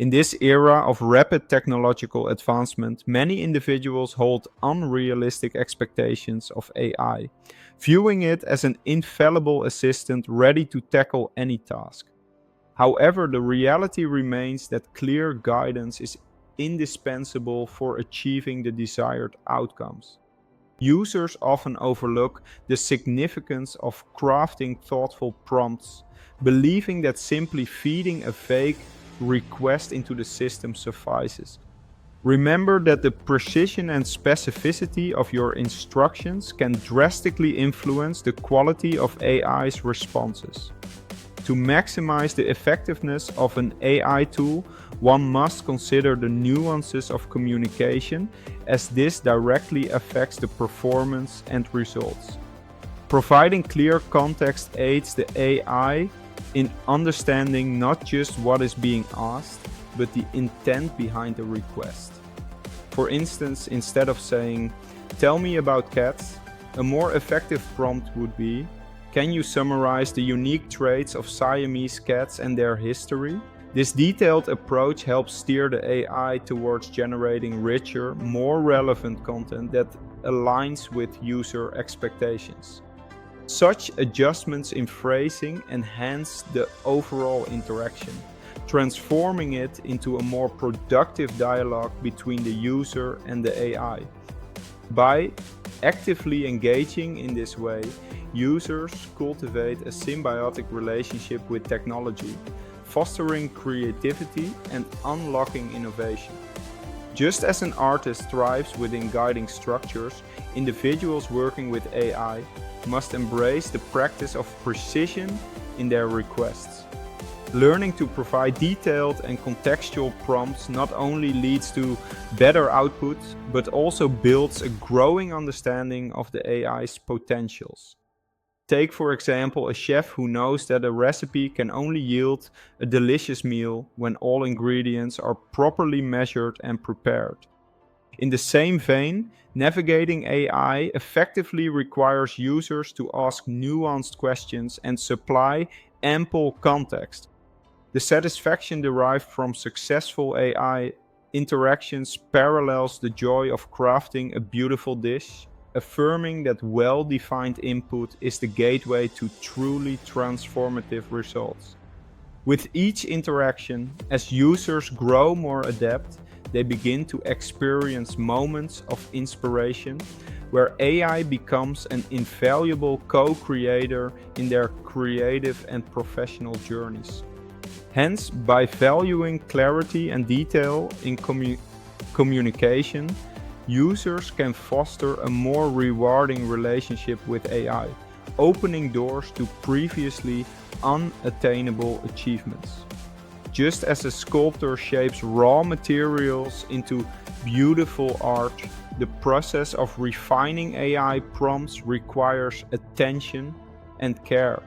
In this era of rapid technological advancement, many individuals hold unrealistic expectations of AI, viewing it as an infallible assistant ready to tackle any task. However, the reality remains that clear guidance is indispensable for achieving the desired outcomes. Users often overlook the significance of crafting thoughtful prompts, believing that simply feeding a vague request into the system suffices. Remember that the precision and specificity of your instructions can drastically influence the quality of AI's responses. To maximize the effectiveness of an AI tool, one must consider the nuances of communication, as this directly affects the performance and results. Providing clear context aids the AI in understanding not just what is being asked, but the intent behind the request. For instance, instead of saying, "Tell me about cats," a more effective prompt would be, "Can you summarize the unique traits of Siamese cats and their history?" This detailed approach helps steer the AI towards generating richer, more relevant content that aligns with user expectations. Such adjustments in phrasing enhance the overall interaction, transforming it into a more productive dialogue between the user and the AI. By actively engaging in this way, users cultivate a symbiotic relationship with technology, fostering creativity and unlocking innovation. Just as an artist thrives within guiding structures, individuals working with AI must embrace the practice of precision in their requests. Learning to provide detailed and contextual prompts not only leads to better output, but also builds a growing understanding of the AI's potentials. Take, for example, a chef who knows that a recipe can only yield a delicious meal when all ingredients are properly measured and prepared. In the same vein, navigating AI effectively requires users to ask nuanced questions and supply ample context. The satisfaction derived from successful AI interactions parallels the joy of crafting a beautiful dish, affirming that well-defined input is the gateway to truly transformative results. With each interaction, as users grow more adept, they begin to experience moments of inspiration where AI becomes an invaluable co-creator in their creative and professional journeys. Hence, by valuing clarity and detail in communication, users can foster a more rewarding relationship with AI, opening doors to previously unattainable achievements. Just as a sculptor shapes raw materials into beautiful art, the process of refining AI prompts requires attention and care.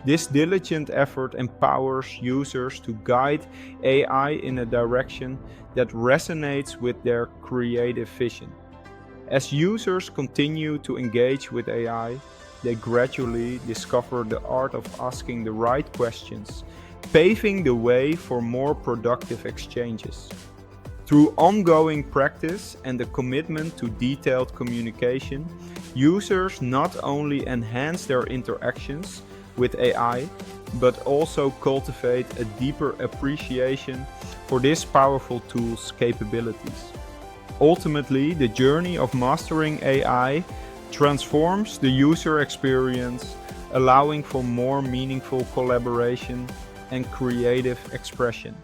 This diligent effort empowers users to guide AI in a direction that resonates with their creative vision. As users continue to engage with AI, they gradually discover the art of asking the right questions, paving the way for more productive exchanges. Through ongoing practice and a commitment to detailed communication, users not only enhance their interactions with AI, but also cultivate a deeper appreciation for this powerful tool's capabilities. Ultimately, the journey of mastering AI transforms the user experience, allowing for more meaningful collaboration and creative expression.